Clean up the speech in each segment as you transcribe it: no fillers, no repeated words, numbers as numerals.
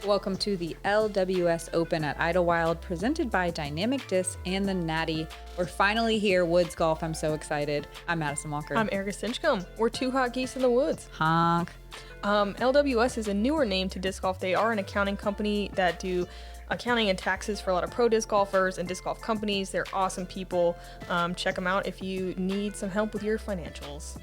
Welcome to the LWS Open at Idlewild, presented by Dynamic Disc and the Natty. We're finally here, Woods Golf. I'm so excited. I'm Madison Walker. I'm Erika Stinchcomb. We're two hot geese in the woods. Honk. LWS is a newer name to disc golf. They are an accounting company that do accounting and taxes for a lot of pro disc golfers and disc golf companies. They're awesome people. Check them out if you need some help with your financials.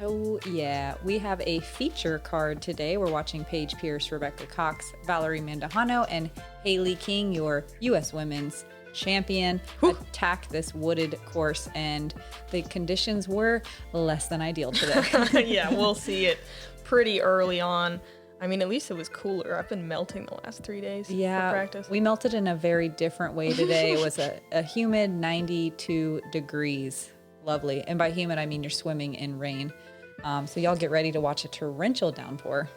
Oh, yeah. We have a feature card today. We're watching Paige Pierce, Rebecca Cox, Valerie Mandujano, and Hailey King, your U.S. Women's Champion, attack this wooded course, and the conditions were less than ideal today. Yeah, we'll see it pretty early on. I mean, at least it was cooler. I've been melting the last 3 days for practice. We melted in a very different way today. It was a humid 92 degrees. Lovely. And by humid, I mean you're swimming in rain. So y'all get ready to watch a torrential downpour.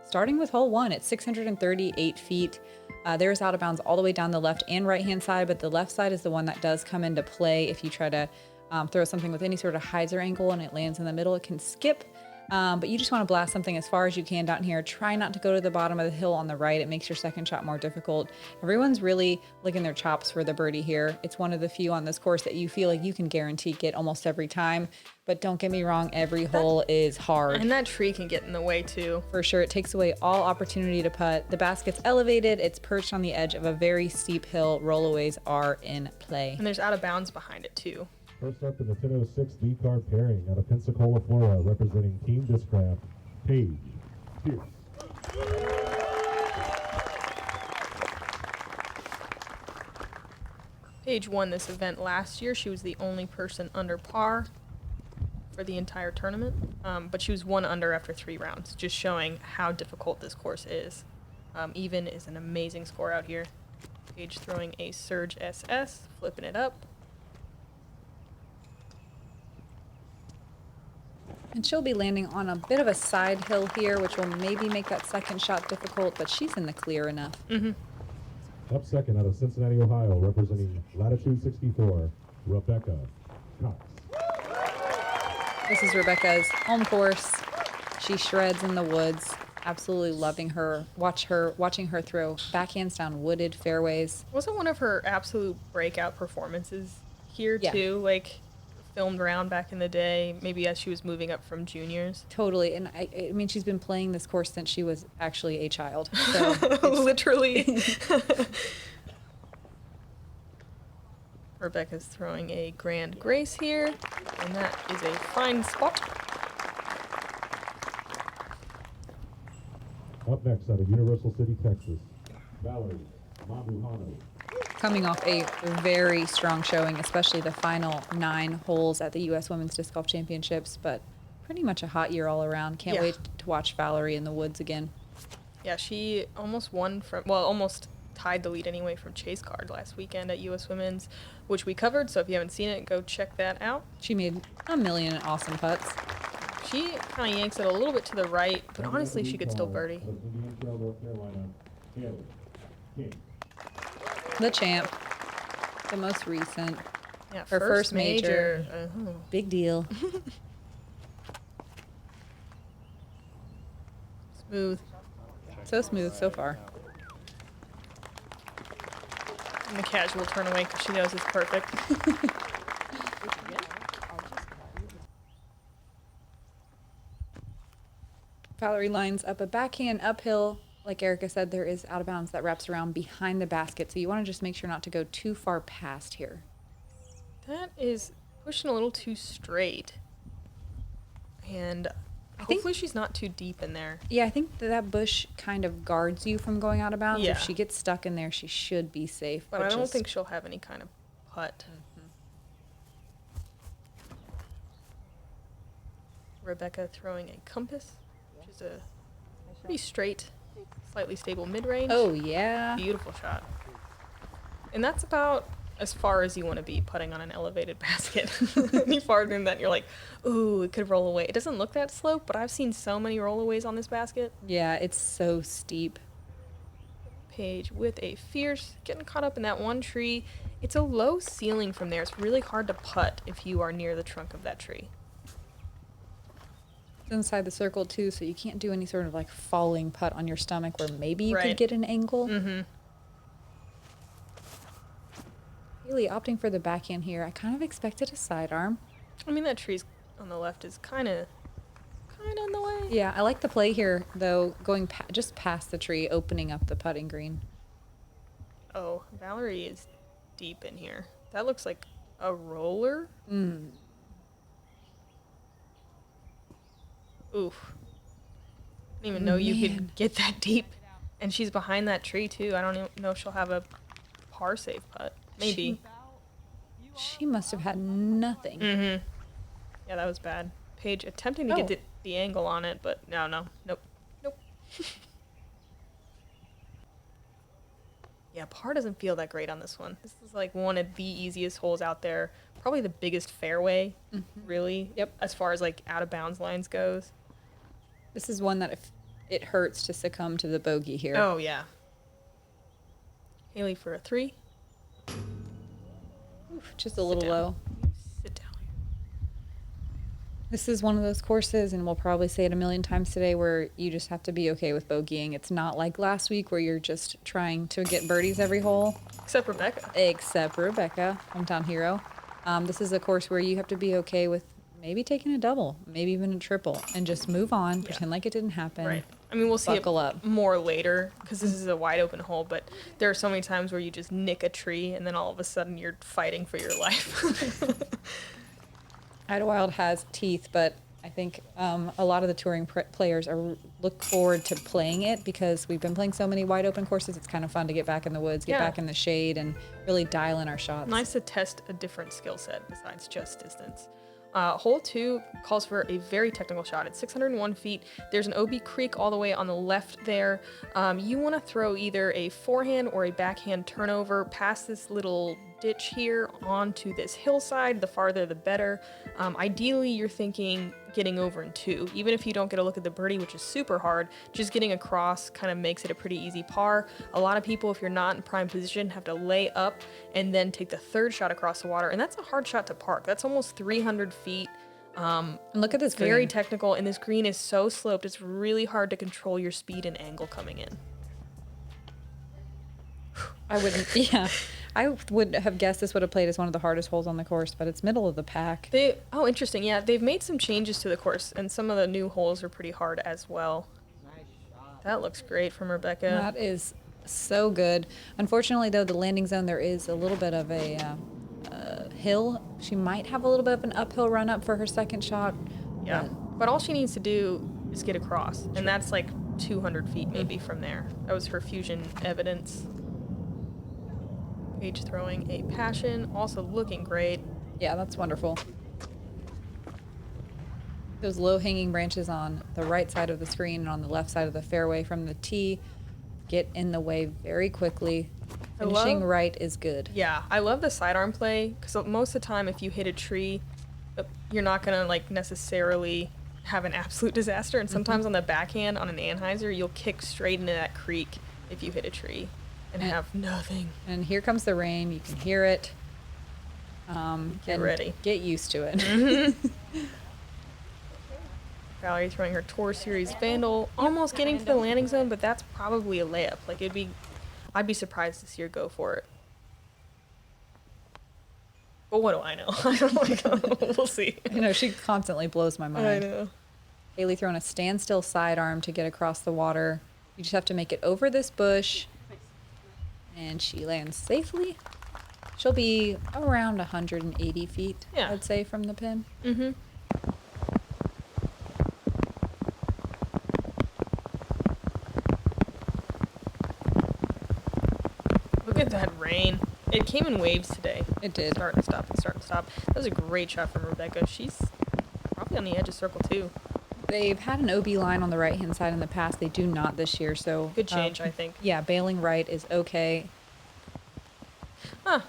Starting with hole 1 at 638 feet. There's out of bounds all the way down the left and right-hand side, but the left side is the one that does come into play. If you try to throw something with any sort of hyzer angle and it lands in the middle, it can skip. But you just want to blast something as far as you can down here. Try not to go to the bottom of the hill on the right. It makes your second shot more difficult. Everyone's really licking their chops for the birdie here. It's one of the few on this course that you feel like you can guarantee get almost every time. But don't get me wrong, every hole is hard. And that tree can get in the way too. For sure, it takes away all opportunity to putt. The basket's elevated. It's perched on the edge of a very steep hill. Rollaways are in play. And there's out of bounds behind it too. First up in the 10:06 lead car pairing out of Pensacola, Florida, representing Team Discraft, Paige Pierce. Paige won this event last year. She was the only person under par for the entire tournament, but she was 1 under after 3 rounds, just showing how difficult this course is. Even is an amazing score out here. Paige throwing a Surge SS, flipping it up. And she'll be landing on a bit of a side hill here, which will maybe make that second shot difficult, but she's in the clear enough. Up second out of Cincinnati, Ohio, representing Latitude 64, Rebecca Cox. This is Rebecca's home course. She shreds in the woods. Absolutely loving her. Watching her throw backhands down wooded fairways. Wasn't one of her absolute breakout performances here too? Like, filmed around back in the day, maybe as she was moving up from juniors. Totally. And I mean, she's been playing this course since she was actually a child. So literally. Rebecca's throwing a Grand Grace here, and that is a fine spot. Up next out of Universal City, Texas, Valerie Mandujano. coming off a very strong showing, especially the final 9 holes at the U.S. Women's Disc Golf Championships, but pretty much a hot year all around. Can't wait to watch Valerie in the woods again. Yeah, she almost won from, well, almost tied the lead anyway from Chase Card last weekend at U.S. Women's, which we covered, so if you haven't seen it, go check that out. She made a million awesome putts. She kind of yanks it a little bit to the right, but honestly, she could still birdie. Indian Trail, North Carolina, Hailey King. The champ, the most recent. Yeah, her first major. Big deal. Smooth. So smooth so far. And the casual turn away because she knows it's perfect. Valerie lines up a backhand uphill. Like Erika said, there is out of bounds that wraps around behind the basket, so you want to just make sure not to go too far past here. That is pushing a little too straight. And hopefully she's not too deep in there. Yeah, I think that bush kind of guards you from going out of bounds. Yeah. If she gets stuck in there, she should be safe. But I don't think she'll have any kind of putt. Rebecca throwing a compass, which is a pretty straight, slightly stable mid-range. Oh, yeah. Beautiful shot. And that's about as far as you want to be putting on an elevated basket. Any farther than that, you're like, ooh, it could roll away. It doesn't look that slope, but I've seen so many rollaways on this basket. Yeah, it's so steep. Paige with a fierce, getting caught up in that one tree. It's a low ceiling from there. It's really hard to putt if you are near the trunk of that tree. It's inside the circle too, so you can't do any sort of like falling putt on your stomach where maybe you Right. could get an angle. Mm-hmm. Hailey opting for the backhand here. I kind of expected a sidearm. I mean, that tree's on the left is kind of in the way. Yeah, I like the play here though, going just past the tree, opening up the putting green. Oh, Valerie is deep in here. That looks like a roller. Mm. Oof. I didn't even know you Man. could get that deep. And she's behind that tree, too. I don't even know if she'll have a par save putt. Maybe. She must have had nothing. Mm-hmm. Yeah, that was bad. Paige attempting to Oh. get the angle on it, but no. Nope. Yeah, par doesn't feel that great on this one. This is like one of the easiest holes out there. Probably the biggest fairway, really. Yep. As far as like out of bounds lines goes. This is one that if it hurts to succumb to the bogey here. Oh, yeah. Hailey for a 3. Oof, just a little down. low. Sit down. This is one of those courses, and we'll probably say it a million times today, where you just have to be okay with bogeying. It's not like last week where you're just trying to get birdies every hole. Except Rebecca. Except Rebecca, hometown hero. This is a course where you have to be okay with maybe taking a double, maybe even a triple, and just move on, pretend like it didn't happen. Right. I mean, we'll see it Buckle up. more later because this is a wide open hole, but there are so many times where you just nick a tree and then all of a sudden you're fighting for your life. Idlewild has teeth, but I think a lot of the touring players look forward to playing it because we've been playing so many wide open courses. It's kind of fun to get back in the woods, get Yeah. back in the shade, and really dial in our shots. Nice to test a different skill set besides just distance. Hole 2 calls for a very technical shot. It's 601 feet. There's an OB creek all the way on the left there. You want to throw either a forehand or a backhand turnover past this little ditch here onto this hillside. The farther, the better. Ideally, you're thinking getting over in 2. Even if you don't get a look at the birdie, which is super hard, just getting across kind of makes it a pretty easy par. A lot of people, if you're not in prime position, have to lay up and then take the third shot across the water. And that's a hard shot to park. That's almost 300 feet. And look at this green. Very technical, and this green is so sloped, it's really hard to control your speed and angle coming in. I would have guessed this would have played as one of the hardest holes on the course, but it's middle of the pack. Oh, interesting. Yeah, they've made some changes to the course, and some of the new holes are pretty hard as well. That looks great from Rebecca. That is so good. Unfortunately, though, the landing zone, there is a little bit of a hill. She might have a little bit of an uphill run up for her second shot. Yeah, but all she needs to do is get across, and that's like 200 feet maybe from there. That was her fusion evidence. Paige throwing a passion, also looking great. Yeah, that's wonderful. Those low-hanging branches on the right side of the screen and on the left side of the fairway from the tee get in the way very quickly. Finishing right is good. Yeah, I love the sidearm play because most of the time if you hit a tree, you're not going to like necessarily have an absolute disaster. And sometimes on the backhand on an Anheuser, you'll kick straight into that creek if you hit a tree and have nothing. And here comes the rain. You can hear it. Get ready. Get used to it. Valerie throwing her Tour Series Vandal, almost getting to the landing zone, but that's probably a layup. Like I'd be surprised to see her go for it. But what do I know? I don't know. We'll see. You know, she constantly blows my mind. I know. Hailey throwing a standstill sidearm to get across the water. You just have to make it over this bush. And she lands safely. She'll be around 180 feet, Yeah. I'd say, from the pin. Mm-hmm. Look at that rain. It came in waves today. It did. Start and stop and start and stop. That was a great shot from Rebecca. She's probably on the edge of circle too. They've had an OB line on the right-hand side in the past. They do not this year, so... Good change, I think. Yeah, bailing right is okay.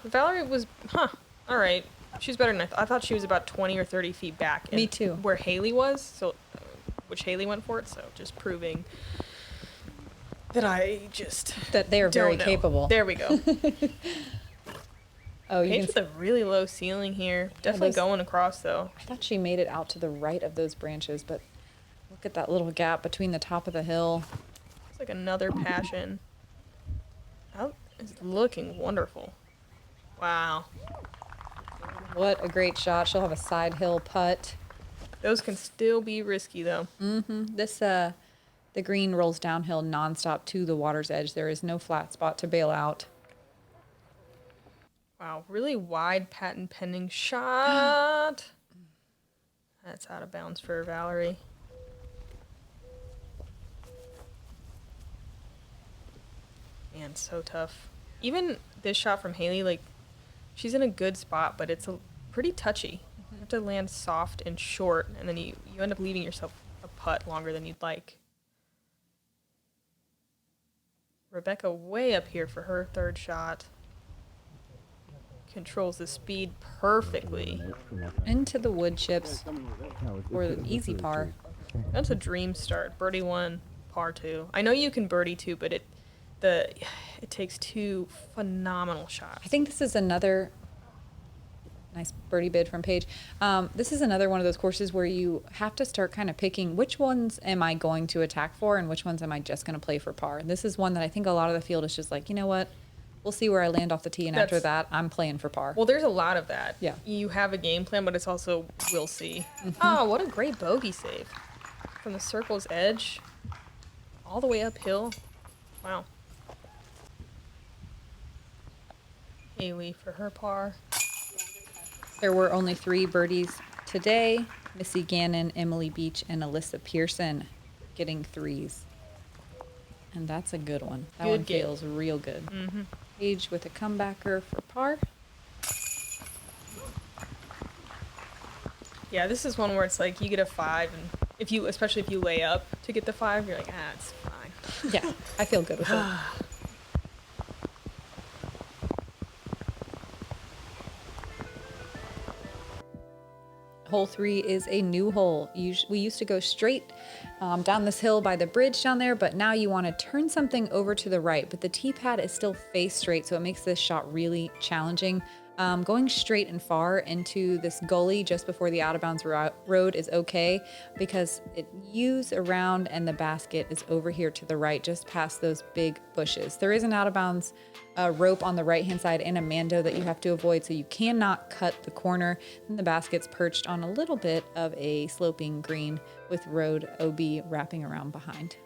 Valerie was, all right. She's better than I thought. I thought she was about 20 or 30 feet back. Me too. Where Hailey was, so which Hailey went for it, so just proving that I just That they are very don't know. capable. There we go. Oh, you Paige can with a really low ceiling here. Definitely those- going across, though. I thought she made it out to the right of those branches, but Look at that little gap between the top of the hill. It's like another passion. That is looking wonderful. Wow. What a great shot. She'll have a side hill putt. Those can still be risky though. This, the green rolls downhill nonstop to the water's edge. There is no flat spot to bail out. Wow, really wide patent pending shot. That's out of bounds for Valerie. Man, so tough. Even this shot from Hailey, like, she's in a good spot, but it's pretty touchy. You have to land soft and short, and then you end up leaving yourself a putt longer than you'd like. Rebecca way up here for her third shot. Controls the speed perfectly. Into the wood chips for the easy par. That's a dream start. Birdie 1, par 2. I know you can birdie 2, but it takes 2 phenomenal shots. I think this is another nice birdie bid from Paige. This is another one of those courses where you have to start kind of picking which ones am I going to attack for and which ones am I just going to play for par. And this is one that I think a lot of the field is just like, you know what? We'll see where I land off the tee, and after that, I'm playing for par. Well, there's a lot of that. Yeah. You have a game plan, but it's also we'll see. Oh, what a great bogey save. From the circle's edge, all the way uphill. Wow. Hailey for her par. There were only 3 birdies today. Missy Gannon, Emily Beach, and Alyssa Pearson getting 3s. And that's a good one. That Good one game. feels real good. Mm-hmm. Paige with a comebacker for par. Yeah, this is one where it's like you get a 5, and especially if you lay up to get the 5, you're like, it's fine. Yeah, I feel good with it. Hole 3 is a new hole. We used to go straight down this hill by the bridge down there, but now you want to turn something over to the right, but the tee pad is still face straight, so it makes this shot really challenging. Going straight and far into this gully just before the out of bounds road is okay because it U's around and the basket is over here to the right, just past those big bushes. There is an out of bounds rope on the right hand side and a mando that you have to avoid, so you cannot cut the corner. And the basket's perched on a little bit of a sloping green with road OB wrapping around behind.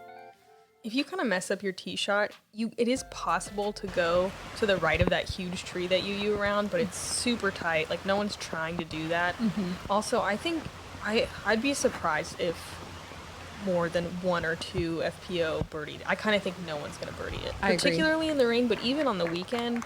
If you kind of mess up your tee shot, it is possible to go to the right of that huge tree that you around, but it's super tight. Like, no one's trying to do that. Mm-hmm. Also, I think I'd be surprised if more than 1 or 2 FPO birdied. I kind of think no one's going to birdie it. I agree. Particularly in the rain, but even on the weekend,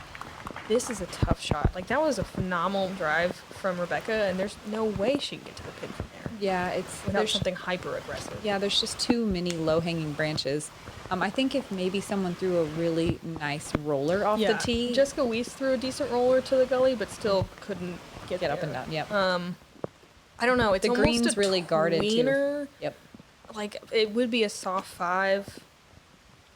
this is a tough shot. Like, that was a phenomenal drive from Rebecca, and there's no way she can get to the pin from there. Yeah, it's without something hyper aggressive. Yeah, there's just too many low-hanging branches. I think if maybe someone threw a really nice roller off the tee. Jessica Weiss threw a decent roller to the gully, but still couldn't get up and down. Yep. I don't know. It's the almost green's really guarded too. Yep. Like, it would be a soft 5.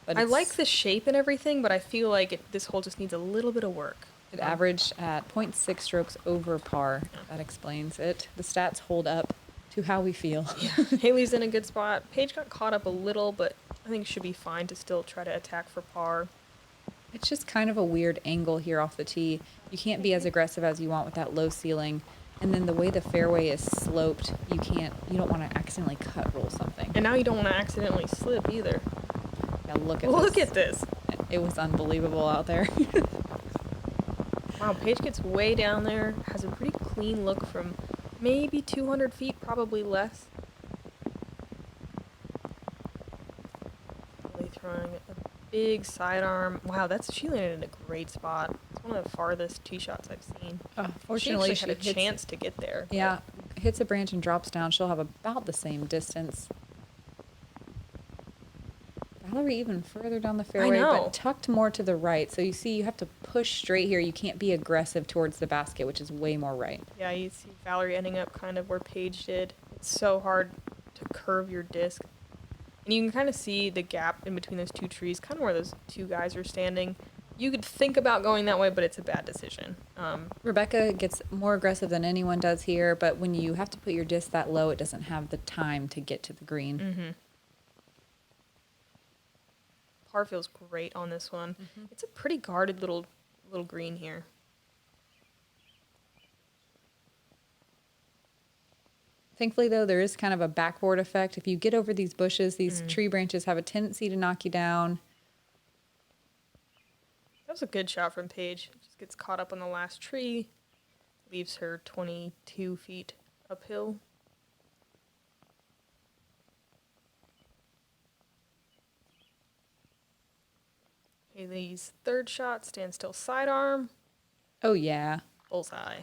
But I like the shape and everything, but I feel like this hole just needs a little bit of work. It averaged at 0.6 strokes over par. That explains it. The stats hold up to how we feel. Yeah. Hailey's in a good spot. Paige got caught up a little, but I think should be fine to still try to attack for par. It's just kind of a weird angle here off the tee. You can't be as aggressive as you want with that low ceiling. And then the way the fairway is sloped, you don't want to accidentally cut roll something. And now you don't want to accidentally slip either. Yeah, look at this. It was unbelievable out there. Wow, Paige gets way down there, has a pretty clean look from maybe 200 feet, probably less. Really throwing a big sidearm. Wow, she landed in a great spot. It's one of the farthest tee shots I've seen. Fortunately, she had a chance to get there. Yeah, hits a branch and drops down. She'll have about the same distance. Valerie even further down the fairway, but tucked more to the right. So you see, you have to push straight here. You can't be aggressive towards the basket, which is way more right. Yeah, you see Valerie ending up kind of where Paige did. It's so hard to curve your disc. And you can kind of see the gap in between those 2 trees, kind of where those 2 guys are standing. You could think about going that way, but it's a bad decision. Rebecca gets more aggressive than anyone does here, but when you have to put your disc that low, it doesn't have the time to get to the green. Mm-hmm. Par feels great on this one. Mm-hmm. It's a pretty guarded little green here. Thankfully, though, there is kind of a backboard effect. If you get over these bushes, these tree branches have a tendency to knock you down. That was a good shot from Paige. Just gets caught up on the last tree. Leaves her 22 feet uphill. Hailey's third shot, stand still sidearm. Oh, yeah. Bullseye.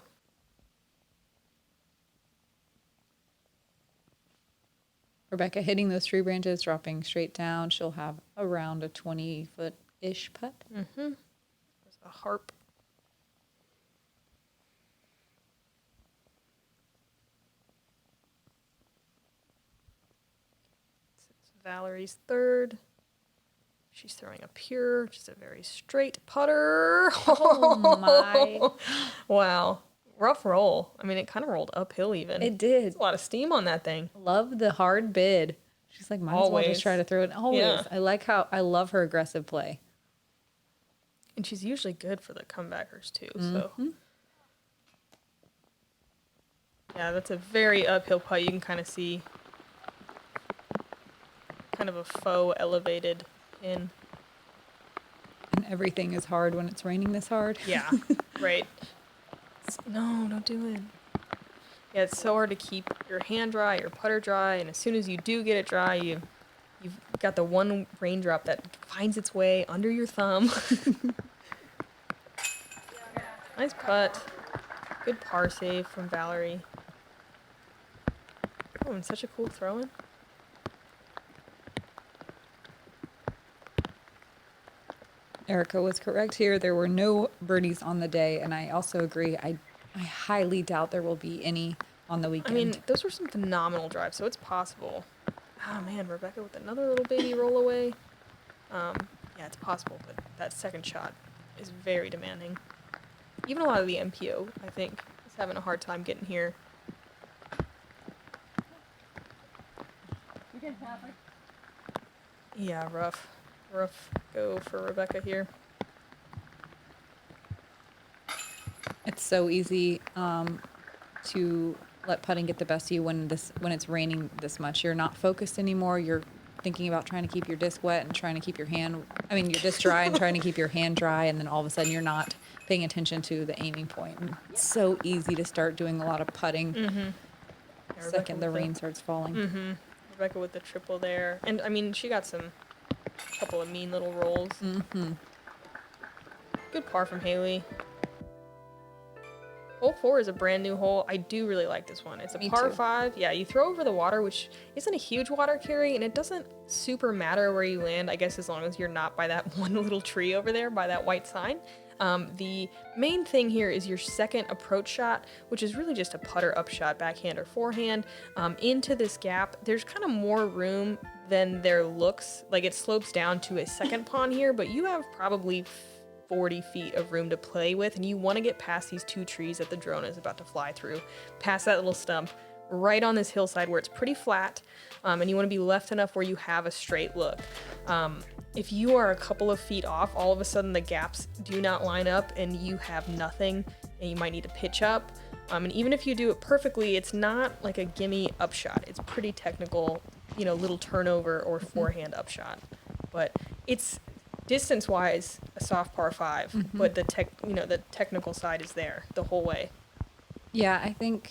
Rebecca hitting those tree branches, dropping straight down. She'll have around a 20-foot-ish putt. Mm-hmm. There's a harp. It's Valerie's third. She's throwing a pure, just a very straight putter. Oh, my. Wow. Rough roll. I mean, it kind of rolled uphill even. It did. There's a lot of steam on that thing. Love the hard bid. She's like, might as well Always. just try to throw it. Always. Yeah. I love her aggressive play. And she's usually good for the comebackers too. So, yeah, that's a very uphill putt. You can kind of see kind of a faux elevated pin. And everything is hard when it's raining this hard. Yeah, right. No, don't do it. Yeah, it's so hard to keep your hand dry, your putter dry, and as soon as you do get it dry, you've got the one raindrop that finds its way under your thumb. Nice putt. Good par save from Valerie. Oh, and such a cool throw-in. Erika was correct here. There were no birdies on the day, and I also agree. I highly doubt there will be any on the weekend. I mean, those were some phenomenal drives, so it's possible. Oh, man, Rebecca with another little baby roll away. Yeah, it's possible, but that second shot is very demanding. Even a lot of the MPO, I think, is having a hard time getting here. Yeah, rough go for Rebecca here. It's so easy to let putting get the best of you when it's raining this much. You're not focused anymore. You're thinking about trying to keep your disc wet and trying to keep your disc dry and trying to keep your hand dry, and then all of a sudden you're not paying attention to the aiming point. And it's so easy to start doing a lot of putting Yeah, second the rain starts falling. Rebecca with the triple there. And, I mean, she got a couple of mean little rolls. Good par from Hailey. Hole 4 is a brand new hole. I do really like this one. It's a Me par too. 5. Yeah, you throw over the water, which isn't a huge water carry, and it doesn't super matter where you land, I guess, as long as you're not by that one little tree over there, by that white sign. The main thing here is your second approach shot, which is really just a putter up shot, backhand or forehand, into this gap. There's kind of more room than there looks. Like, it slopes down to a second pond here, but you have probably 40 feet of room to play with, and you want to get past these two trees that the drone is about to fly through, past that little stump, right on this hillside where it's pretty flat, and you want to be left enough where you have a straight look. If you are a couple of feet off, all of a sudden the gaps do not line up and you have nothing, and you might need to pitch up. And even if you do it perfectly, it's not like a gimme upshot. It's pretty technical, little turnover or forehand upshot. But it's distance-wise a soft par 5, but the technical side is there the whole way. Yeah, I think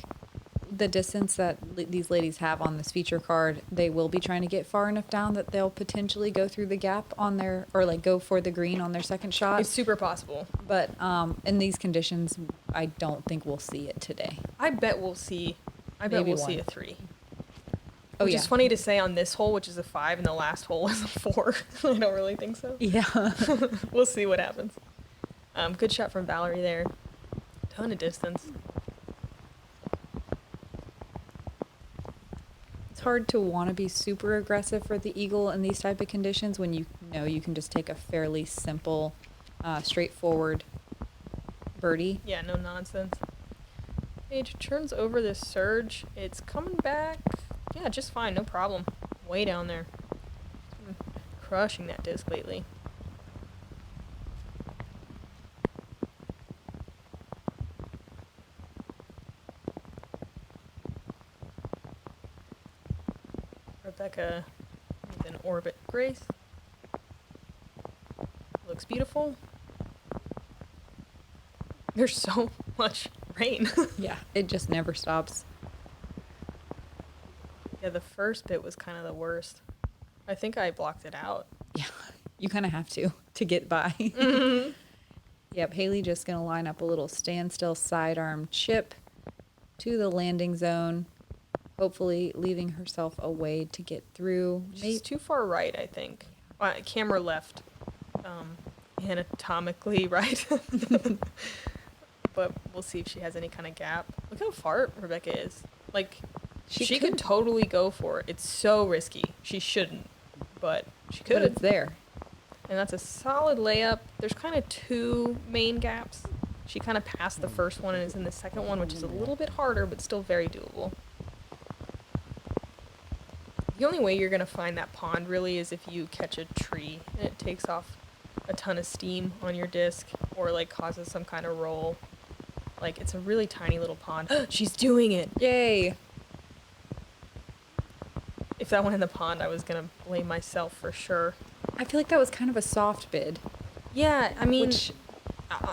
the distance that these ladies have on this feature card, they will be trying to get far enough down that they'll potentially go through the gap on their, or like go for the green on their second shot. It's super possible. But in these conditions, I don't think we'll see it today. I bet we'll see a 3. Oh, Which yeah. is funny to say on this hole, which is a 5, and the last hole is a 4. I don't really think so. Yeah. We'll see what happens. Good shot from Valerie there. Ton of distance. It's hard to want to be super aggressive for the eagle in these type of conditions when you know you can just take a fairly simple straightforward birdie. Yeah, no nonsense. Paige turns over this surge. It's coming back. Yeah, just fine, no problem. Way down there. Been crushing that disc lately. Rebecca with an orbit grace. Looks beautiful. There's so much rain. Yeah, it just never stops. Yeah, the first bit was kind of the worst. I think I blocked it out. Yeah, you kind of have to get by. Mm-hmm. Yep, Hailey just going to line up a little standstill sidearm chip to the landing zone, hopefully leaving herself a way to get through. She's too far right, I think. Camera left. Anatomically right. But we'll see if she has any kind of gap. Look how far Rebecca is. Like, she could totally go for it. It's so risky. She shouldn't, but she could. But it's there. And that's a solid layup. There's kind of two main gaps. She kind of passed the first one and is in the second one, which is a little bit harder, but still very doable. The only way you're going to find that pond really is if you catch a tree and it takes off a ton of steam on your disc or like causes some kind of roll. Like, it's a really tiny little pond. She's doing it! Yay! If that went in the pond, I was going to blame myself for sure. I feel like that was kind of a soft bid. Yeah, I mean, Which,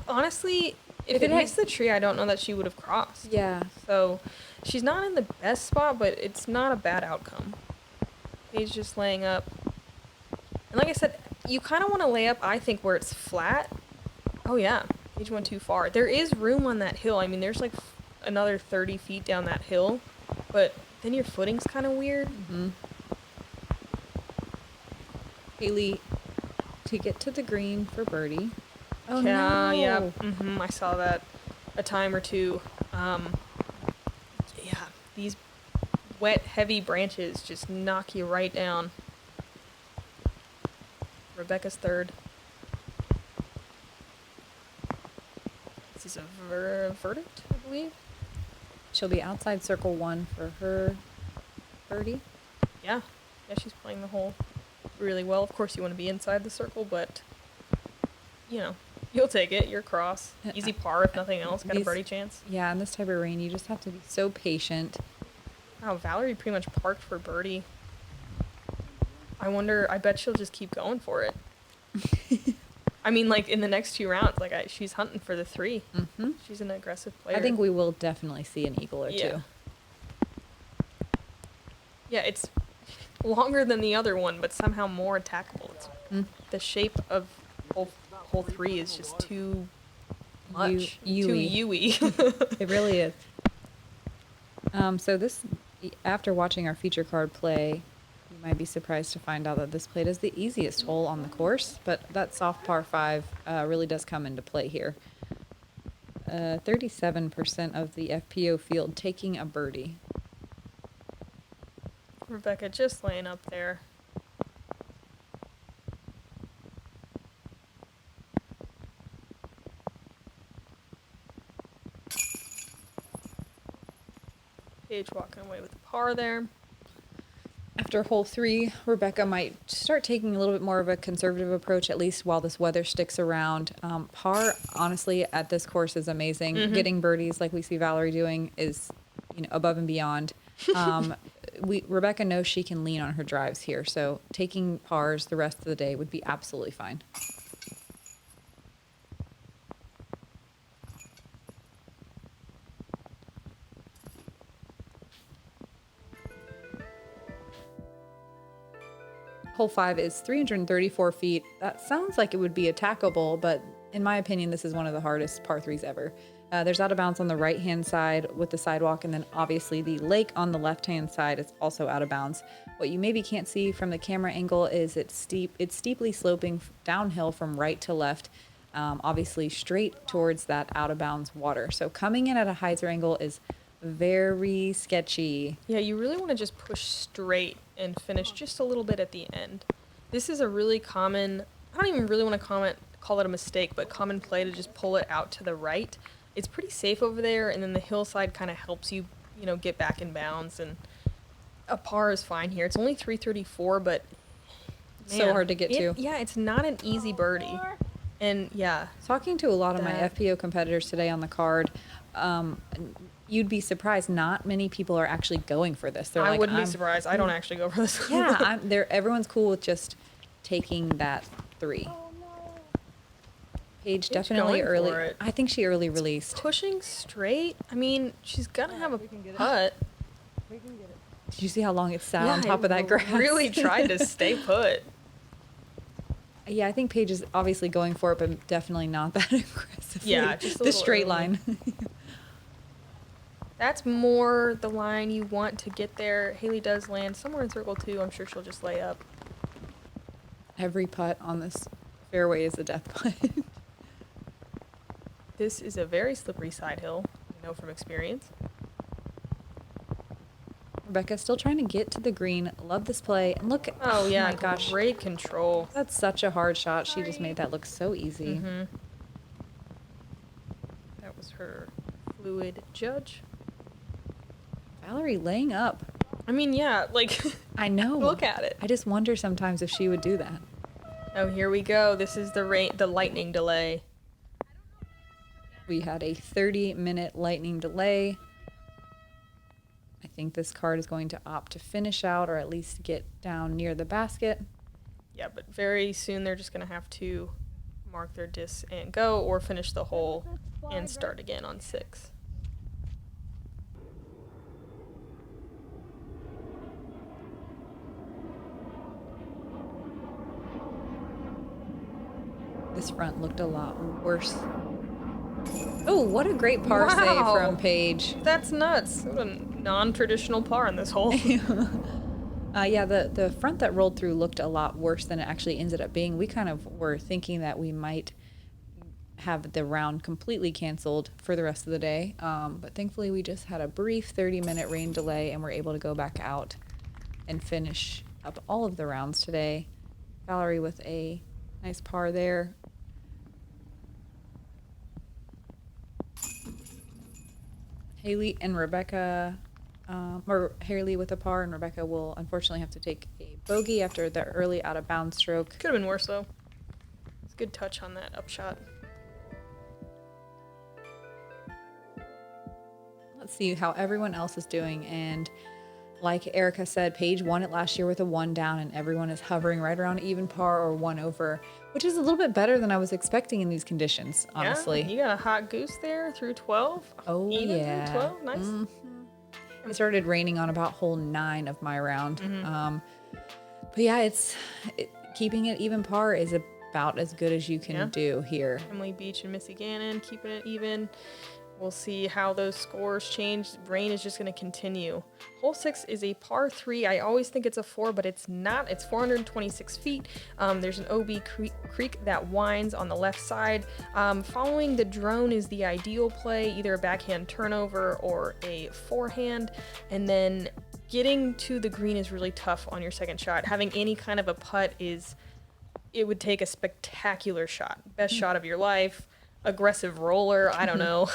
honestly, if it hits the tree, I don't know that she would have crossed. yeah. So, she's not in the best spot, but it's not a bad outcome. Paige just laying up. And like I said, you kind of want to lay up, I think, where it's flat. Oh, yeah. Paige went too far. There is room on that hill. I mean, there's like another 30 feet down that hill, but then your footing's kind of weird. Mm-hmm. Hailey to get to the green for birdie. Oh, Yeah, no. yeah. Mm-hmm, I saw that a time or two. Yeah, these wet, heavy branches just knock you right down. Rebecca's third. This is a verdict, I believe. She'll be outside circle 1 for her birdie. Yeah. Yeah, she's playing the hole really well. Of course, you want to be inside the circle, but, you know, you'll take it. You're cross. Easy par, if nothing else. Got a birdie chance. Yeah, in this type of rain, you just have to be so patient. Wow, Valerie pretty much parked for birdie. I bet she'll just keep going for it. I mean, like, in the next 2 rounds, like, she's hunting for the 3. Mm-hmm. She's an aggressive player. I think we will definitely see an eagle or two. Yeah, it's longer than the other one, but somehow more attackable. It's, the shape of hole 3 is just too much. Too U-y. It really is. So this, after watching our feature card play, you might be surprised to find out that this played as the easiest hole on the course, but that soft par 5 really does come into play here. 37% of the FPO field taking a birdie. Rebecca just laying up there. Paige walking away with the par there. After hole 3, Rebecca might start taking a little bit more of a conservative approach, at least while this weather sticks around. Par, honestly, at this course is amazing. Getting birdies like we see Valerie doing is, above and beyond. Rebecca knows she can lean on her drives here, so taking pars the rest of the day would be absolutely fine. Hole 5 is 334 feet. That sounds like it would be attackable, but in my opinion, this is one of the hardest par 3s ever. There's out of bounds on the right-hand side with the sidewalk, and then obviously the lake on the left-hand side is also out of bounds. What you maybe can't see from the camera angle is it's steeply sloping downhill from right to left, obviously straight towards that out of bounds water. So coming in at a hyzer angle is very sketchy. Yeah, you really want to just push straight and finish just a little bit at the end. This is a really common, I don't even really want to call it a mistake, but common play to just pull it out to the right. It's pretty safe over there, and then the hillside kind of helps you, get back in bounds, and a par is fine here. It's only 334, but So hard to get to. Yeah, it's not an easy birdie. And yeah. Talking to a lot of my FPO competitors today on the card, you'd be surprised. Not many people are actually going for this. They're I wouldn't be surprised. I don't actually go for this. Yeah, everyone's cool with just taking that 3. Paige definitely going early. for it. I think she early released. Pushing straight. I mean, she's gonna have a putt. Did you see how long it sat on top of that grass? Really tried to stay put. Yeah, I think Paige is obviously going for it, but definitely not that aggressively. Yeah, just a the little straight early. line. That's more the line you want to get there. Hailey does land somewhere in circle 2. I'm sure she'll just lay up. Every putt on this fairway is a death putt. This is a very slippery side hill, I know from experience. Rebecca's still trying to get to the green. Love this play. And look, Oh yeah, my gosh. great control. That's such a hard shot. She just made that look so easy. Mm-hmm. That was her fluid judge. Valerie laying up. I mean, yeah, like, I know. look at it. I just wonder sometimes if she would do that. Oh, here we go. This is the lightning delay. We had a 30-minute lightning delay. I think this card is going to opt to finish out or at least get down near the basket. Yeah, but very soon they're just going to have to mark their discs and go, or finish the hole and start again on 6. This front looked a lot worse. Oh, what a great par save Wow. from Paige. That's nuts. What a non-traditional par in this hole. Yeah, the front that rolled through looked a lot worse than it actually ended up being. We kind of were thinking that we might have the round completely canceled for the rest of the day. But thankfully we just had a brief 30-minute rain delay and we're able to go back out and finish up all of the rounds today. Valerie with a nice par there. Hailey and Rebecca, or Hailey with a par, and Rebecca will unfortunately have to take a bogey after the early out of bounds stroke. Could have been worse though. It's a good touch on that upshot. Let's see how everyone else is doing. And like Erika said, Paige won it last year with a 1 down, and everyone is hovering right around even par or 1 over, which is a little bit better than I was expecting in these conditions, honestly. Yeah, you got a hot goose there through 12. Oh, Even yeah. through 12. Nice. It started raining on about hole 9 of my round. But yeah, keeping it even par is about as good as you can do here. Emily Beach and Missy Gannon keeping it even. We'll see how those scores change. Rain is just going to continue. Hole 6 is a par 3. I always think it's a 4, but it's not. It's 426 feet. There's an OB creek that winds on the left side. Following the drone is the ideal play, either a backhand turnover or a forehand. And then getting to the green is really tough on your second shot. Having any kind of a putt it would take a spectacular shot. Best shot of your life. Aggressive roller, I don't know.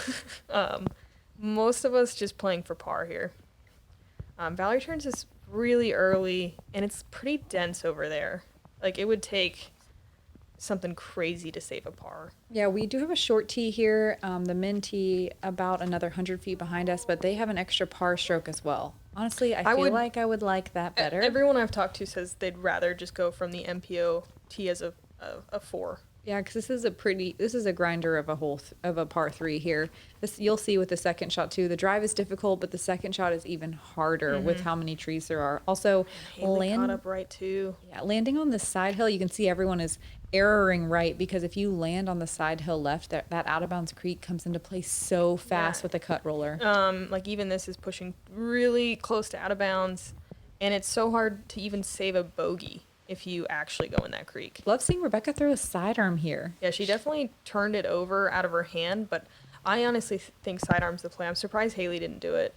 Most of us just playing for par here. Valerie turns this really early, and it's pretty dense over there. Like, it would take something crazy to save a par. Yeah, we do have a short tee here. The men tee about another 100 feet behind us, but they have an extra par stroke as well. Honestly, I feel like I would like that better. Everyone I've talked to says they'd rather just go from the MPO tee as a 4. Yeah, because this is a grinder of a par 3 here. You'll see with the second shot too. The drive is difficult, but the second shot is even harder with how many trees there are. Also, Caught up right too. Yeah, landing on the side hill, you can see everyone is erroring right, because if you land on the side hill left, that out of bounds creek comes into play so fast with the cut roller. Like even this is pushing really close to out of bounds, and it's so hard to even save a bogey if you actually go in that creek. Love seeing Rebecca throw a sidearm here. Yeah, she definitely turned it over out of her hand, but I honestly think sidearm's the play. I'm surprised Hailey didn't do it.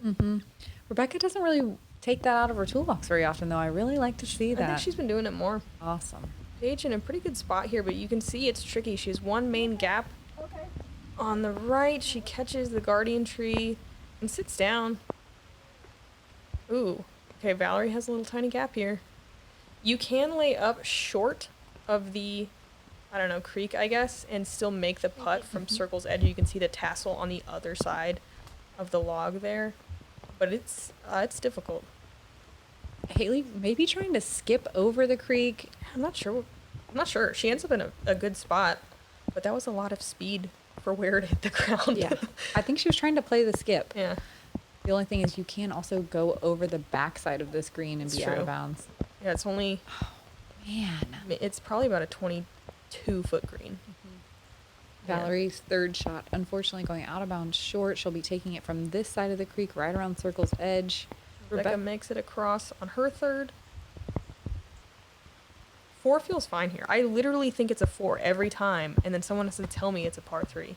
Rebecca doesn't really take that out of her toolbox very often, though. I really like to see that. I think she's been doing it more. Awesome. Paige in a pretty good spot here, but you can see it's tricky. She has one main gap on the right. She catches the guardian tree and sits down. Ooh. Okay, Valerie has a little tiny gap here. You can lay up short of the, I don't know, creek, I guess, and still make the putt from circle's edge. You can see the tassel on the other side of the log there, but it's difficult. Hailey maybe trying to skip over the creek. I'm not sure. She ends up in a good spot, but that was a lot of speed for where it hit the ground. Yeah. I think she was trying to play the skip. Yeah. The only thing is you can also go over the backside of this green and It's be out true. of bounds. Yeah, it's only, Man. it's probably about a 22-foot green. Yeah. Valerie's third shot, unfortunately going out of bounds short. She'll be taking it from this side of the creek right around circle's edge. Rebecca makes it across on her third. 4 feels fine here. I literally think it's a 4 every time, and then someone has to tell me it's a par 3.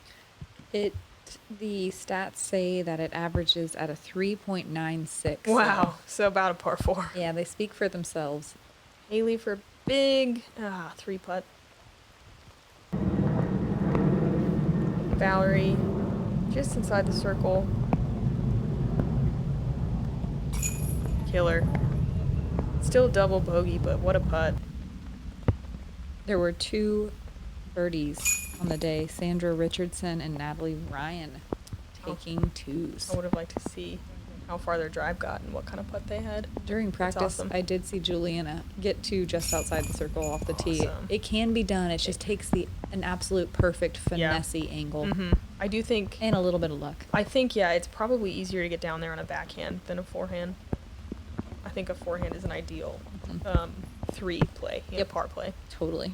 The stats say that it averages at a 3.96. Wow. So about a par 4. Yeah, they speak for themselves. Hailey for big 3 putt. Valerie just inside the circle. Killer. Still double bogey, but what a putt. There were 2 birdies on the day, Sandra Richardson and Natalie Ryan taking twos. I would have liked to see how far their drive got and what kind of putt they had. During practice, awesome. I did see Juliana get to just outside the circle off the tee. Awesome. It can be done. It just takes an absolute perfect finesse-y angle I do think, and a little bit of luck. I think, yeah, it's probably easier to get down there on a backhand than a forehand. I think a forehand is an ideal 3 play, Yep. par play. Totally.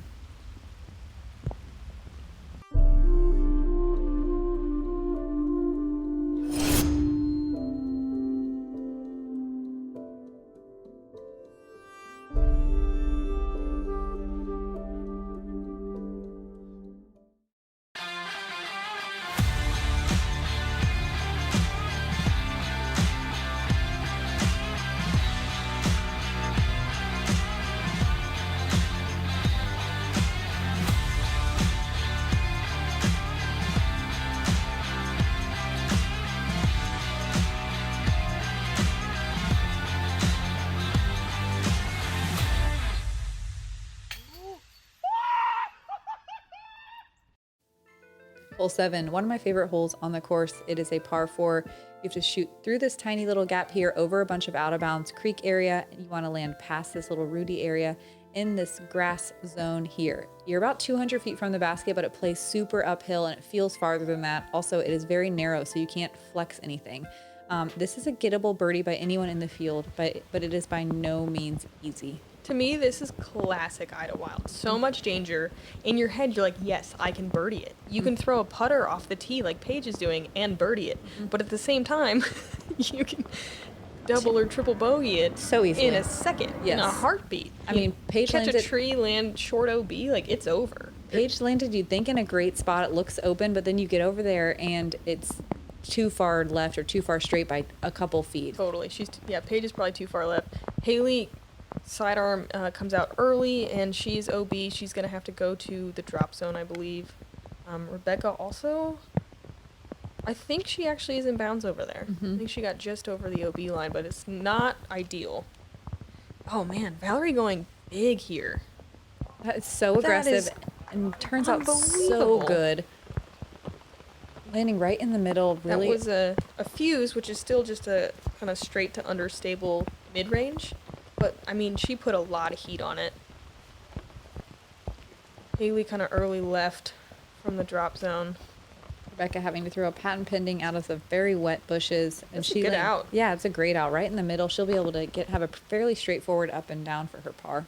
Hole 7, one of my favorite holes on the course. It is a par 4. You have to shoot through this tiny little gap here over a bunch of out of bounds creek area. You want to land past this little Rudy area in this grass zone here. You're about 200 feet from the basket, but it plays super uphill and it feels farther than that. Also, it is very narrow, so you can't flex anything. This is a gettable birdie by anyone in the field, but it is by no means easy. To me, this is classic Idlewild. So much danger. In your head, you're like, yes, I can birdie it. You can throw a putter off the tee like Paige is doing and birdie it. But at the same time, you can double or triple bogey it So easily. in a second, in a heartbeat. I mean, Paige catch a landed- tree, land short OB, like it's over. Paige landed, you'd think, in a great spot. It looks open, but then you get over there and it's too far left or too far straight by a couple feet. Totally. Paige is probably too far left. Hailey sidearm comes out early, and she's OB. She's going to have to go to the drop zone, I believe. Rebecca also, I think she actually is in bounds over there. I think she got just over the OB line, but it's not ideal. Oh, man. Valerie going big here. It's so That aggressive is and turns out so unbelievable. good. Landing right in the middle, really. That was a fuse, which is still just a kind of straight to understable mid-range. But, I mean, she put a lot of heat on it. Hailey kind of early left from the drop zone. Rebecca having to throw a patent pending out of the very wet bushes. That's a good out. Yeah, it's a great out. Right in the middle. She'll be able to have a fairly straightforward up and down for her par.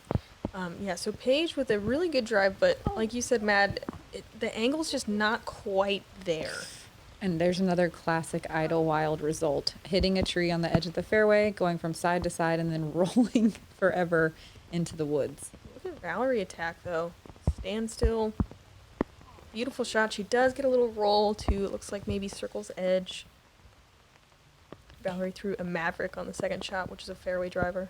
So Paige with a really good drive, but like you said, Mad, the angle's just not quite there. And there's another classic Idlewild result. Hitting a tree on the edge of the fairway, going from side to side, and then rolling forever into the woods. Look at Valerie attack, though. Stand still. Beautiful shot. She does get a little roll to, it looks like maybe circle's edge. Valerie threw a Maverick on the second shot, which is a fairway driver.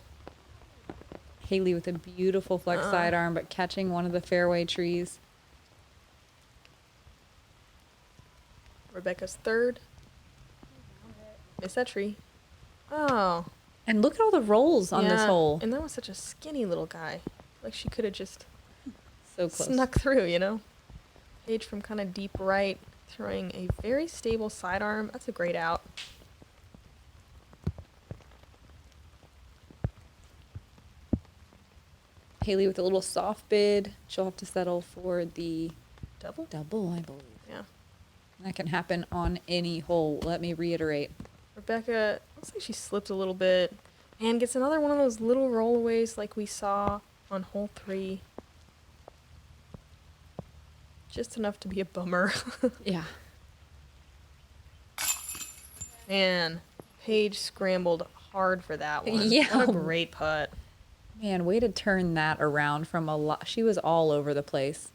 Hailey with a beautiful flex sidearm, but catching one of the fairway trees. Rebecca's third. Missed that tree. Oh. And look at all the rolls on this Yeah, hole. And that was such a skinny little guy. Like she could have just So close. snuck through, you know? Paige from kind of deep right, throwing a very stable sidearm. That's a great out. Hailey with a little soft bid. She'll have to settle for the Double? double, I believe. Yeah. That can happen on any hole. Let me reiterate. Rebecca, looks like she slipped a little bit and gets another one of those little rollaways like we saw on hole 3. Just enough to be a bummer. Yeah. Man, Paige scrambled hard for that one. Yeah. What a great putt. Man, way to turn that around from a lot. She was all over the place.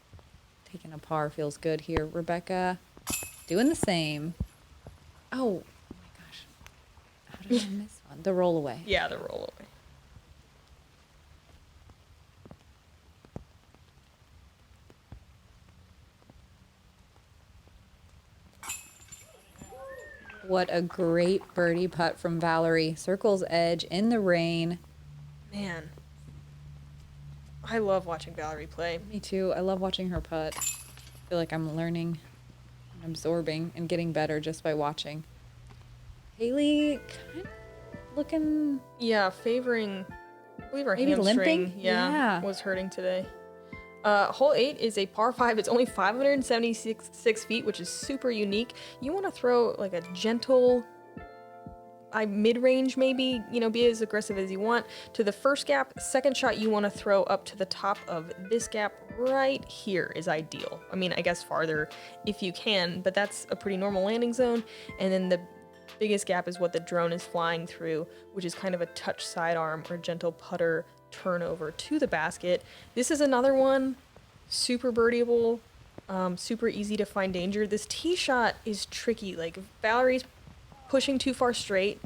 Taking a par feels good here. Rebecca doing the same. Oh my gosh. How did I miss one? The roll away. Yeah, the rollaway. What a great birdie putt from Valerie. Circle's edge in the rain. Man. I love watching Valerie play. Me too. I love watching her putt. I feel like I'm learning and absorbing and getting better just by watching. Hailey kind of looking Yeah, favoring, I believe her Maybe hamstring, limping? Yeah. was hurting today. Hole 8 is a par 5. It's only 576 feet, which is super unique. You want to throw like a gentle, mid-range maybe, you know, be as aggressive as you want. To the first gap, second shot you want to throw up to the top of this gap right here is ideal. I mean, I guess farther if you can, but that's a pretty normal landing zone. And then the biggest gap is what the drone is flying through, which is kind of a touch sidearm or gentle putter turnover to the basket. This is another one, super birdieable, super easy to find danger. This tee shot is tricky. Like if Valerie's pushing too far straight,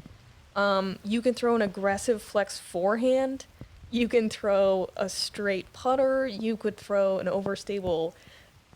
you can throw an aggressive flex forehand, you can throw a straight putter, you could throw an overstable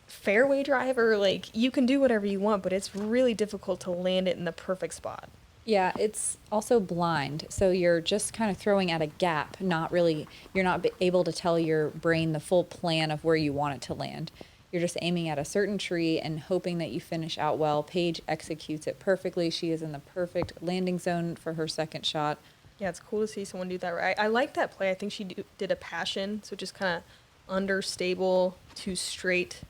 fairway driver. Like you can do whatever you want, but it's really difficult to land it in the perfect spot. Yeah, it's also blind. So you're just kind of throwing at a gap, not really, you're not able to tell your brain the full plan of where you want it to land. You're just aiming at a certain tree and hoping that you finish out well. Paige executes it perfectly. She is in the perfect landing zone for her second shot. Yeah, it's cool to see someone do that right. I like that play. I think she did a passion, so just kind of understable to straight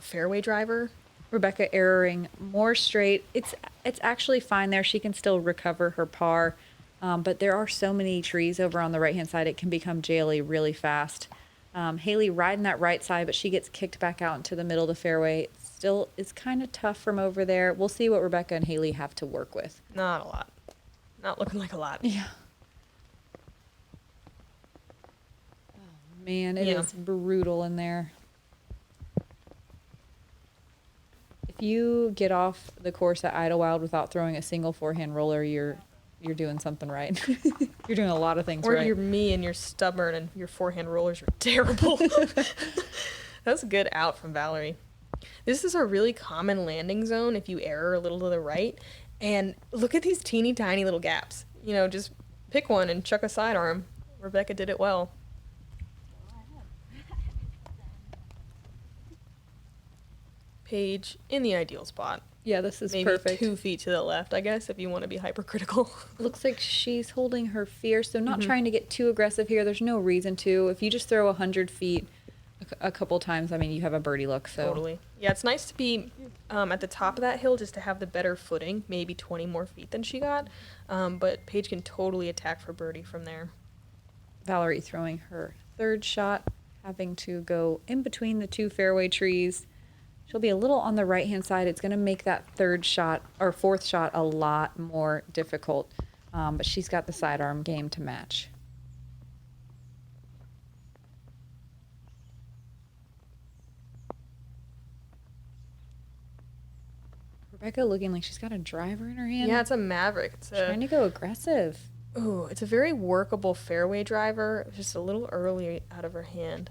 fairway driver. Rebecca erroring more straight. It's actually fine there. She can still recover her par. But there are so many trees over on the right-hand side, it can become jaily really fast. Hailey riding that right side, but she gets kicked back out into the middle of the fairway. Still, it's kind of tough from over there. We'll see what Rebecca and Hailey have to work with. Not a lot. Not looking like a lot. Yeah. Oh, man, it is brutal in there. If you get off the course at Idlewild without throwing a single forehand roller, you're doing something right. You're doing a lot of things Or right. you're me and you're stubborn and your forehand rollers are terrible. That's a good out from Valerie. This is a really common landing zone if you err a little to the right. And look at these teeny tiny little gaps. You know, just pick one and chuck a sidearm. Rebecca did it well. Paige in the ideal spot. Yeah, this is Maybe perfect. 2 feet to the left, I guess, if you want to be hypercritical. Looks like she's holding her fierce, so not trying to get too aggressive here. There's no reason to. If you just throw 100 feet a couple times, I mean, you have a birdie look. So Totally. Yeah, it's nice to be at the top of that hill just to have the better footing, maybe 20 more feet than she got. But Paige can totally attack for birdie from there. Valerie throwing her third shot, having to go in between the two fairway trees. She'll be a little on the right-hand side. It's going to make that third shot or fourth shot a lot more difficult. But she's got the sidearm game to match. Rebecca looking like she's got a driver in her hand. Yeah, it's a Maverick. It's Trying to go aggressive. Ooh, it's a very workable fairway driver. It was just a little early out of her hand.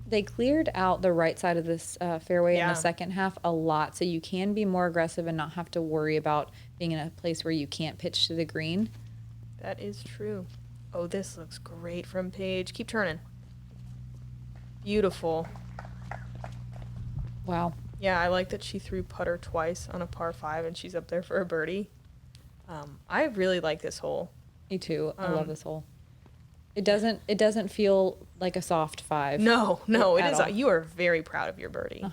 They cleared out the right side of this fairway in Yeah. the second half a lot, so you can be more aggressive and not have to worry about being in a place where you can't pitch to the green. That is true. Oh, this looks great from Paige. Keep turning. Beautiful. Wow. Yeah, I like that she threw putter twice on a par 5 and she's up there for a birdie. I really like this hole. Me too. I love this hole. It doesn't feel like a soft 5. No, it at is. all. You are very proud of your birdie.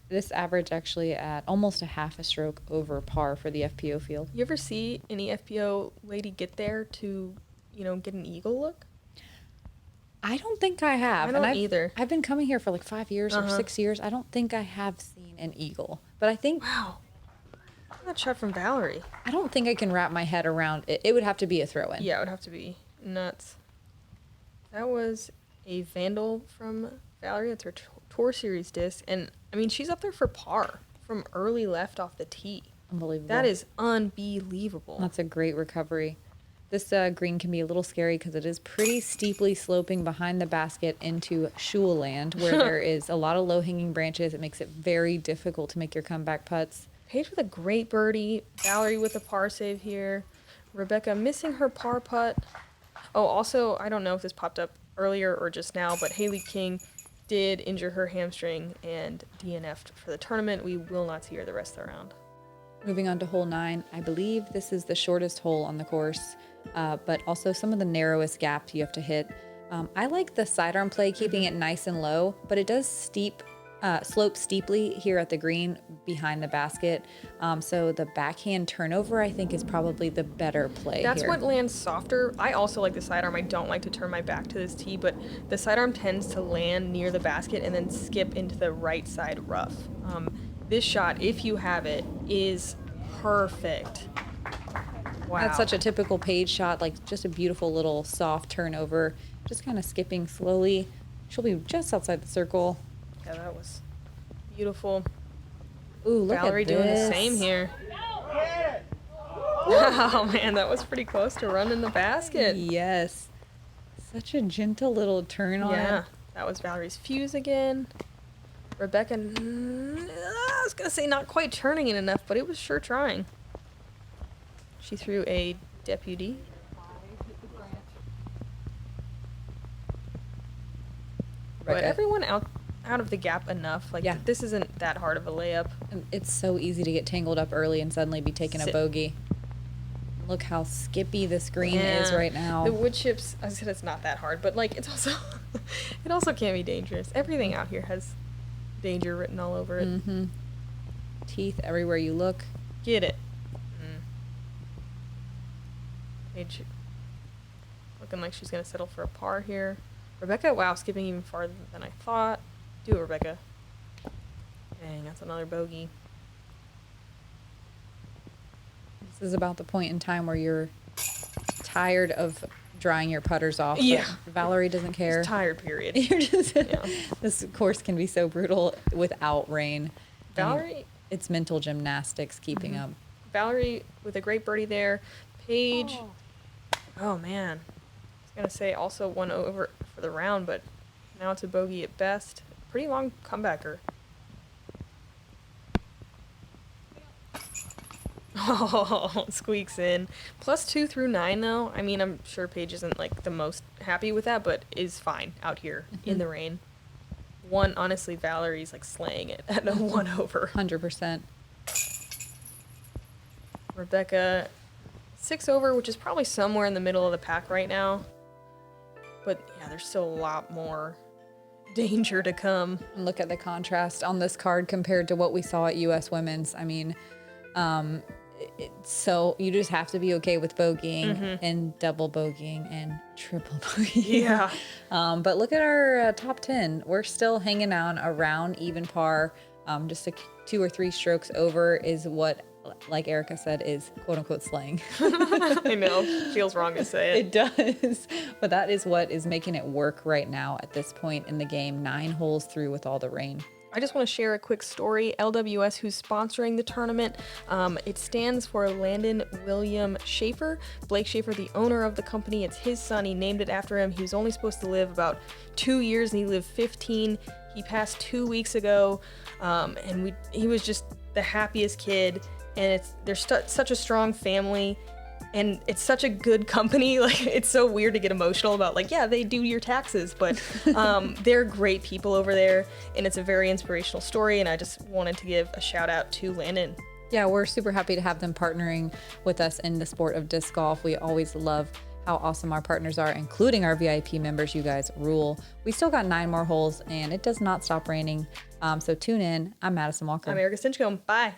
This average actually at almost a half a stroke over par for the FPO field. You ever see any FPO lady get there to, get an eagle look? I don't think I have. I don't I've, either. I've been coming here for like 5 years or 6 years. I don't think I have seen an eagle. But I think Wow. Look at that shot from Valerie. I don't think I can wrap my head around it. It would have to be a throw-in. Yeah, it would have to be nuts. That was a Vandal from Valerie. That's her Tour Series disc. And, she's up there for par from early left off the tee. Unbelievable. That is unbelievable. That's a great recovery. This green can be a little scary because it is pretty steeply sloping behind the basket into shul land where there is a lot of low-hanging branches. It makes it very difficult to make your comeback putts. Paige with a great birdie. Valerie with a par save here. Rebecca missing her par putt. Oh, also, I don't know if this popped up earlier or just now, but Hailey King did injure her hamstring and DNF'd for the tournament. We will not see her the rest of the round. Moving on to hole 9, I believe this is the shortest hole on the course, but also some of the narrowest gaps you have to hit. I like the sidearm play, keeping it nice and low, but it does slope steeply here at the green behind the basket. So the backhand turnover, I think, is probably the better play That's here. what lands softer. I also like the sidearm. I don't like to turn my back to this tee, but the sidearm tends to land near the basket and then skip into the right side rough. This shot, if you have it, is perfect. Wow. That's such a typical Paige shot, like just a beautiful little soft turnover, just kind of skipping slowly. She'll be just outside the circle. Yeah, that was beautiful. Ooh, look Valerie at doing this. the same here. Oh man, that was pretty close to running the basket. Yes. Such a gentle little turn on Yeah, it. that was Valerie's fuse again. Rebecca, I was gonna say not quite turning it enough, but it was sure trying. She threw a deputy. But everyone out of the gap enough. Like, Yeah. this isn't that hard of a layup. It's so easy to get tangled up early and suddenly be taking a Sit. bogey. Look how skippy this green is Yeah. right now. The wood chips, I said it's not that hard, but like it's also, it also can be dangerous. Everything out here has danger written all over it. Mm-hmm. Teeth everywhere you look. Get it. Paige looking like she's going to settle for a par here. Rebecca, wow, skipping even farther than I thought. Do it, Rebecca. Dang, that's another bogey. This is about the point in time where you're tired of drying your putters off. but Yeah. Valerie doesn't care. It's tired, period. You're just Yeah. This course can be so brutal without rain. Valerie, It's mental gymnastics keeping up. Valerie with a great birdie there. Paige, oh man. I was going to say also one over for the round, but now it's a bogey at best. Pretty long comebacker. Oh, squeaks in. +2 through 9, though. I mean, I'm sure Paige isn't, like, the most happy with that, but is fine out here in the rain. Honestly, Valerie's, like, slaying it at a 1 over. 100%. Rebecca, 6 over, which is probably somewhere in the middle of the pack right now. But, yeah, there's still a lot more danger to come. And look at the contrast on this card compared to what we saw at U.S. Women's. I mean, so you just have to be okay with bogeying and double bogeying and triple bogeying. Yeah. But look at our top 10. We're still hanging out around even par. Just 2 or 3 strokes over is what, like Erika said, is quote unquote slaying. I know. Feels wrong to say it. It does. But that is what is making it work right now at this point in the game. 9 holes through with all the rain. I just want to share a quick story. LWS, who's sponsoring the tournament, it stands for Landon William Schaefer. Blake Schaefer, the owner of the company, it's his son. He named it after him. He was only supposed to live about 2 years, and he lived 15. He passed 2 weeks ago, and he was just the happiest kid. And they're such a strong family. And it's such a good company. Like, it's so weird to get emotional about, like, yeah, they do your taxes, but they're great people over there, and it's a very inspirational story, and I just wanted to give a shout out to Landon. Yeah, we're super happy to have them partnering with us in the sport of disc golf. We always love how awesome our partners are, including our VIP members. You guys rule. We still got 9 more holes, and it does not stop raining. So tune in. I'm Madison Walker. I'm Erika Stinchcomb. Bye.